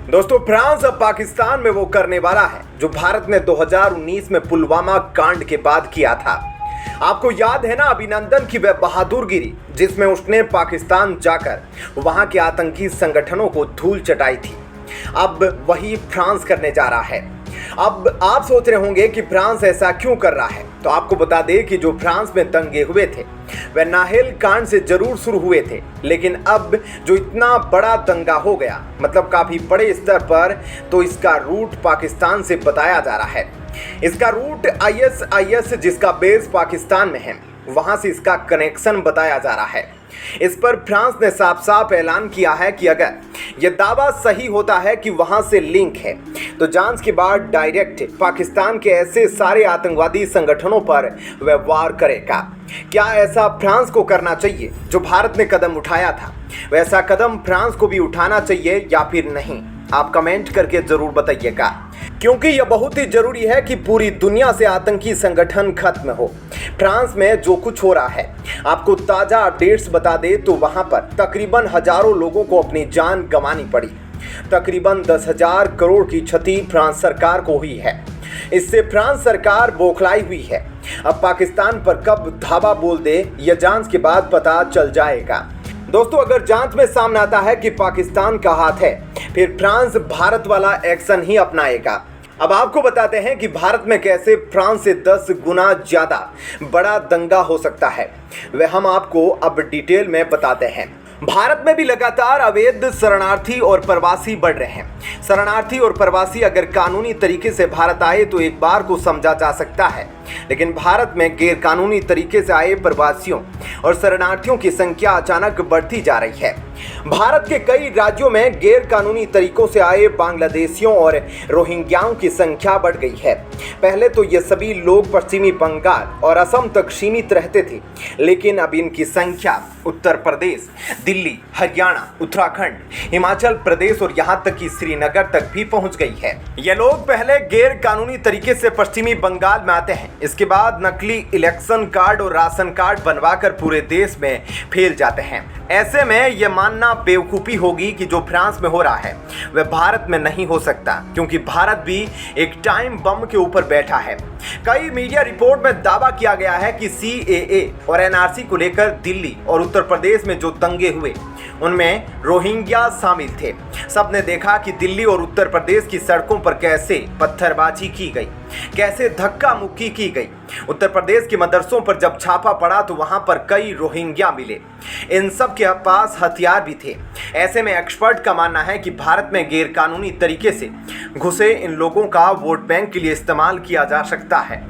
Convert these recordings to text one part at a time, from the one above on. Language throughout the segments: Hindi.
दोस्तों, फ्रांस अब पाकिस्तान में वो करने वाला है जो भारत ने 2019 में पुलवामा कांड के बाद किया था। आपको याद है ना अभिनंदन की वह बहादुरगिरी जिसमें उसने पाकिस्तान जाकर वहां के आतंकी संगठनों को धूल चटाई थी। अब वही फ्रांस करने जा रहा है। अब आप सोच रहे होंगे कि फ्रांस ऐसा क्यों कर रहा है, तो आपको बता दें कि जो फ्रांस में दंगे हुए थे वह नाहेल कांड से जरूर शुरू हुए थे, लेकिन अब जो इतना बड़ा दंगा हो गया, मतलब काफी बड़े स्तर पर, तो इसका रूट पाकिस्तान से बताया जा रहा है। इसका रूट आईएसआईएस जिसका बेस पाकिस्तान में है, वहां से इसका कनेक्शन बताया जा रहा है। इस पर फ्रांस ने साफ साफ ऐलान किया है कि अगर यह दावा सही होता है कि वहां से लिंक है, तो जांच के बाद डायरेक्ट पाकिस्तान के ऐसे सारे आतंकवादी संगठनों पर वह वार करेगा। क्या ऐसा फ्रांस को करना चाहिए जो भारत ने कदम उठाया था? वैसा कदम फ्रांस को भी उठाना चाहिए या फिर नहीं? आप कमेंट करके जरूर बताइएगा, क्योंकि यह बहुत ही जरूरी है कि पूरी दुनिया से आतंकी संगठन खत्म हो। फ्रांस में जो कुछ हो रहा है, आपको ताज़ा अपडेट्स बता दे तो वहां पर तकरीबन हजारों लोगों को अपनी जान गंवानी पड़ी। तकरीबन 10,000 करोड़ की क्षति फ्रांस सरकार को हुई है। इससे फ्रांस सरकार बौखलाई हुई है। अब पाकिस्तान पर कब धावा बोल दे, यह जांच के बाद पता चल जाएगा। दोस्तों, अगर जांच में सामने आता है कि पाकिस्तान का हाथ है, फिर फ्रांस भारत वाला एक्शन ही अपनाएगा। अब आपको बताते हैं कि भारत में कैसे फ्रांस से 10 गुना ज्यादा बड़ा दंगा हो सकता है, वह हम आपको अब डिटेल में बताते हैं। भारत में भी लगातार अवैध शरणार्थी और प्रवासी बढ़ रहे हैं। शरणार्थी और प्रवासी अगर कानूनी तरीके से भारत आए तो एक बार को समझा जा सकता है, लेकिन भारत में गैर कानूनी तरीके से आए प्रवासियों और शरणार्थियों की संख्या अचानक बढ़ती जा रही है। भारत के कई राज्यों में गैर कानूनी तरीकों से आए बांग्लादेशियों और रोहिंग्याओं की संख्या बढ़ गई है। पहले तो ये सभी लोग पश्चिमी बंगाल और असम तक सीमित रहते थे, लेकिन अब इनकी संख्या उत्तर प्रदेश, दिल्ली, हरियाणा, उत्तराखंड, हिमाचल प्रदेश और यहाँ तक कि श्रीनगर तक भी पहुँच गई है। ये लोग पहले गैर कानूनी तरीके से पश्चिमी बंगाल में आते हैं, इसके बाद नकली इलेक्शन कार्ड और राशन कार्ड बनवाकर पूरे देश में फैल जाते हैं। ऐसे में यह मानना बेवकूफ़ी होगी कि जो फ्रांस में हो रहा है वह भारत में नहीं हो सकता, क्योंकि भारत भी एक टाइम बम के ऊपर बैठा है। कई मीडिया रिपोर्ट में दावा किया गया है कि सीएए और एनआरसी को लेकर दिल्ली और उत्तर प्रदेश में जो दंगे हुए उनमें रोहिंग्या शामिल थे। सबने देखा कि दिल्ली और उत्तर प्रदेश की सड़कों पर कैसे पत्थरबाजी की गई, कैसे धक्का मुक्की की गई। उत्तर प्रदेश के मदरसों पर जब छापा पड़ा तो वहां पर कई रोहिंग्या मिले। इन सब के पास हथियार भी थे। ऐसे में एक्सपर्ट का मानना है कि भारत में गैर कानूनी तरीके से घुसे इन लोगों का वोट बैंक के लिए इस्तेमाल किया जा सकता है।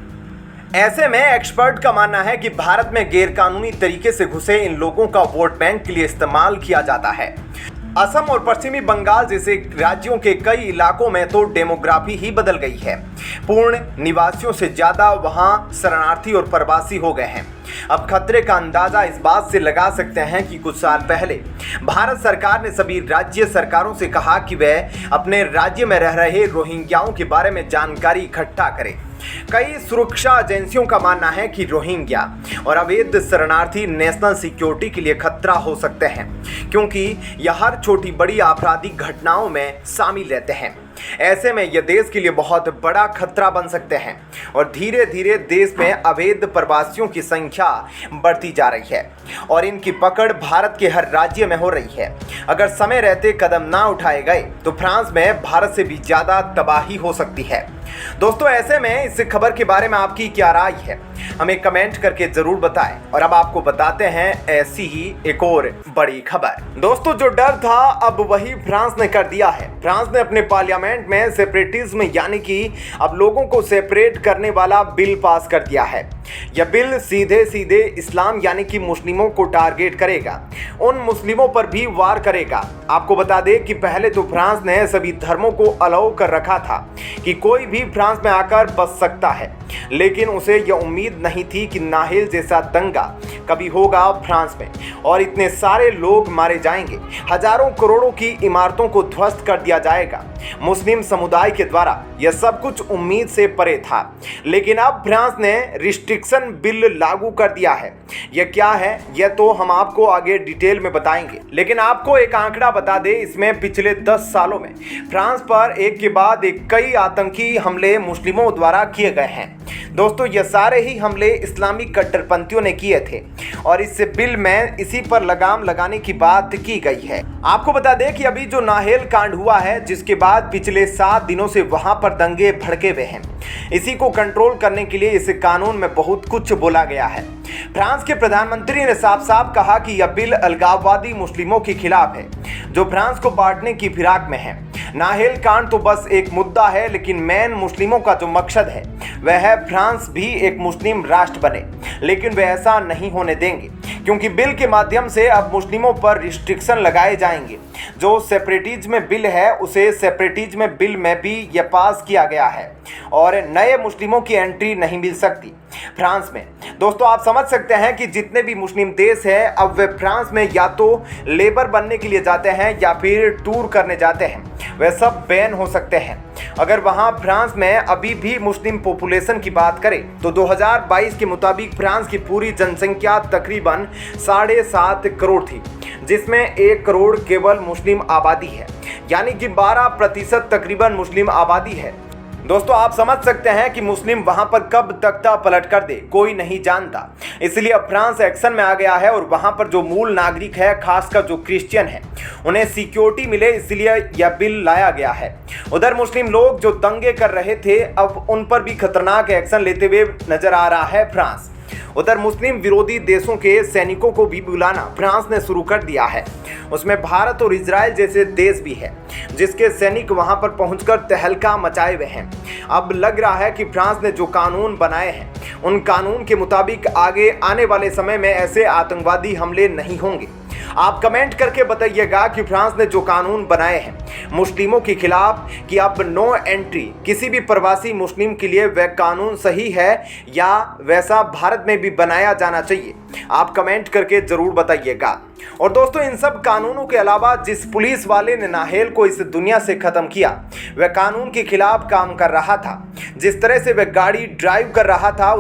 ऐसे में एक्सपर्ट का मानना है कि भारत में गैर कानूनी तरीके से घुसे इन लोगों का वोट बैंक के लिए इस्तेमाल किया जाता है। असम और पश्चिमी बंगाल जैसे राज्यों के कई इलाकों में तो डेमोग्राफी ही बदल गई है। पूर्ण निवासियों से ज़्यादा वहां शरणार्थी और प्रवासी हो गए हैं। अब खतरे का अंदाजा इस बात से लगा सकते हैं कि कुछ साल पहले भारत सरकार ने सभी राज्य सरकारों से कहा कि वह अपने राज्य में रह रहे रोहिंग्याओं के बारे में जानकारी इकट्ठा करें। कई सुरक्षा एजेंसियों का मानना है कि रोहिंग्या और अवैध शरणार्थी नेशनल सिक्योरिटी के लिए खतरा हो सकते हैं, क्योंकि यह हर छोटी बड़ी आपराधिक घटनाओं में शामिल रहते हैं। ऐसे में यह देश के लिए बहुत बड़ा खतरा बन सकते हैं और धीरे धीरे देश में अवैध प्रवासियों की संख्या बढ़ती जा रही है और इनकी पकड़ भारत के हर राज्य में हो रही है। अगर समय रहते कदम ना उठाए गए तो फ्रांस में भारत से भी ज़्यादा तबाही हो सकती है। दोस्तों, ऐसे में इस खबर के बारे में आपकी क्या राय है, हमें कमेंट करके जरूर बताएं। और अब आपको बताते हैं ऐसी ही एक और बड़ी खबर। दोस्तों, जो डर था अब वही फ्रांस ने कर दिया है। फ्रांस ने अपने पार्लियामेंट में सेपरेटिज्म यानी कि अब लोगों को सेपरेट करने वाला बिल पास कर दिया है। यह बिल सीधे सीधे इस्लाम यानी कि मुस्लिमों को टारगेट करेगा, उन मुस्लिमों पर भी वार करेगा। आपको बता दें कि पहले तो फ्रांस ने सभी धर्मों को अलाउ कर रखा था कि कोई भी फ्रांस में आकर बस सकता है, लेकिन उसे यह उम्मीद नहीं थी कि नाहेल जैसा दंगा कभी होगा फ्रांस में और इतने सारे लोग मारे जाएंगे, हजारों करोड़ों की इमारतों को ध्वस्त कर दिया जाएगा। मुस्लिम समुदाय के द्वारा यह सब कुछ उम्मीद से परे था, लेकिन अब फ्रांस ने रिस्ट्रिक्ट रिस्ट्रिक्शन बिल लागू कर दिया है। यह क्या है यह तो हम आपको आगे डिटेल में बताएंगे, लेकिन आपको एक आंकड़ा बता दें, इसमें पिछले 10 सालों में फ्रांस पर एक के बाद एक कई आतंकी हमले मुस्लिमों द्वारा किए गए हैं। दोस्तों, ये सारे ही हमले इस्लामी कट्टरपंथियों ने किए थे और इस बिल में इसी पर लगाम लगाने की बात की गई है। आपको बता दें कि अभी जो नाहेल कांड हुआ है, जिसके बाद पिछले 7 दिनों से वहां पर दंगे भड़के हुए हैं, इसी को कंट्रोल करने के लिए इस कानून में बहुत कुछ बोला गया है। फ्रांस के प्रधानमंत्री ने साफ साफ कहा कि यह बिल अलगाववादी मुस्लिमों के खिलाफ है जो फ्रांस को बांटने की फिराक में है। नाहेल कांड तो बस एक मुद्दा है, लेकिन मेन मुस्लिमों का जो मकसद है वह है फ्रांस भी एक मुस्लिम राष्ट्र बने, लेकिन वे ऐसा नहीं होने देंगे, क्योंकि बिल के माध्यम से अब मुस्लिमों पर रिस्ट्रिक्शन लगाए जाएंगे। जो सेपरेटिज्म बिल है उसे सेपरेटिज्म बिल में भी यह पास किया गया है और नए मुस्लिमों की एंट्री नहीं मिल सकती फ्रांस में। दोस्तों, आप समझ सकते हैं कि जितने भी मुस्लिम देश हैं अब वे फ्रांस में या तो लेबर बनने के लिए जाते हैं या फिर टूर करने जाते हैं, वे सब बैन हो सकते हैं। अगर वहां फ्रांस में अभी भी मुस्लिम पॉपुलेशन की बात करें तो 2022 के मुताबिक फ्रांस की पूरी जनसंख्या तकरीबन 7.5 करोड़ थी, जिसमें 1 करोड़ केवल मुस्लिम आबादी है, यानी कि 12% तकरीबन मुस्लिम आबादी है। दोस्तों, आप समझ सकते हैं कि मुस्लिम वहां पर कब तख्ता पलट कर दे कोई नहीं जानता। इसलिए अब फ्रांस एक्शन में आ गया है और वहां पर जो मूल नागरिक है, खासकर जो क्रिश्चियन है, उन्हें सिक्योरिटी मिले, इसलिए यह बिल लाया गया है। उधर मुस्लिम लोग जो दंगे कर रहे थे, अब उन पर भी खतरनाक एक्शन लेते हुए नजर आ रहा है फ्रांस। उधर मुस्लिम विरोधी देशों के सैनिकों को भी बुलाना फ्रांस ने शुरू कर दिया है। उसमें भारत और इजराइल जैसे देश भी है, जिसके सैनिक वहां पर पहुंचकर तहलका मचाए हुए हैं। अब लग रहा है कि फ्रांस ने जो कानून बनाए हैं, उन कानून के मुताबिक आगे आने वाले समय में ऐसे आतंकवादी हमले नहीं होंगे। आप कमेंट करके बताइएगा कि फ्रांस ने जो कानून बनाए हैं मुस्लिमों के खिलाफ कि अब नो एंट्री किसी भी प्रवासी मुस्लिम के लिए, वह कानून सही है या वैसा भारत में भी बनाया जाना चाहिए? आप कमेंट करके जरूर बताइएगा। और दोस्तों, इन सब कानूनों के अलावा जिस पुलिस वाले ने नाहेल को इस दुनिया से खत्म किया, वह कानून के खिलाफ काम कर रहा था। जिस तरह से वह गाड़ी ड्राइव कर रहा था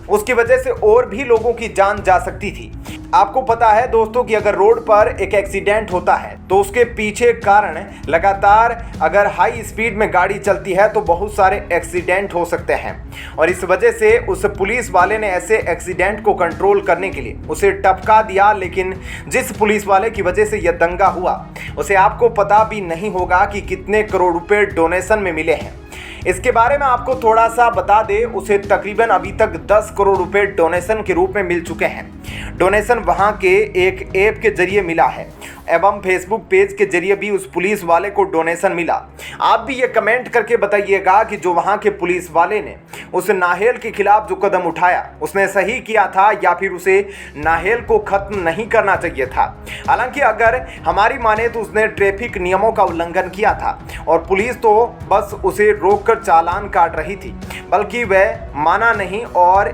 उसकी वजह से और भी लोगों की जान जा सकती थी। आपको पता है दोस्तों कि अगर रोड पर एक एक्सीडेंट होता है तो उसके पीछे कारण लगातार अगर हाई स्पीड में गाड़ी चलती है तो बहुत सारे एक्सीडेंट हो सकते हैं। और इस वजह से उस पुलिस वाले ने ऐसे एक्सीडेंट को कंट्रोल करने के लिए उसे टपका दिया। लेकिन जिस पुलिस वाले की वजह से यह दंगा हुआ, उसे आपको पता भी नहीं होगा कि कितने करोड़ रुपए डोनेशन में मिले हैं। इसके बारे में आपको थोड़ा सा बता दें, उसे तकरीबन अभी तक 10 करोड़ रुपए डोनेशन के रूप में मिल चुके हैं। डोनेशन वहां के एक ऐप के जरिए मिला है एवं फेसबुक पेज के जरिए भी उस पुलिस वाले को डोनेशन मिला। आप भी ये कमेंट करके बताइएगा कि जो वहां के पुलिस वाले ने उस नाहेल के खिलाफ जो कदम उठाया, उसने सही किया था या फिर उसे नाहेल को खत्म नहीं करना चाहिए था। हालांकि अगर हमारी माने तो उसने ट्रैफिक नियमों का उल्लंघन किया था और पुलिस तो बस उसे रोककर चालान काट रही थी, बल्कि वह माना नहीं और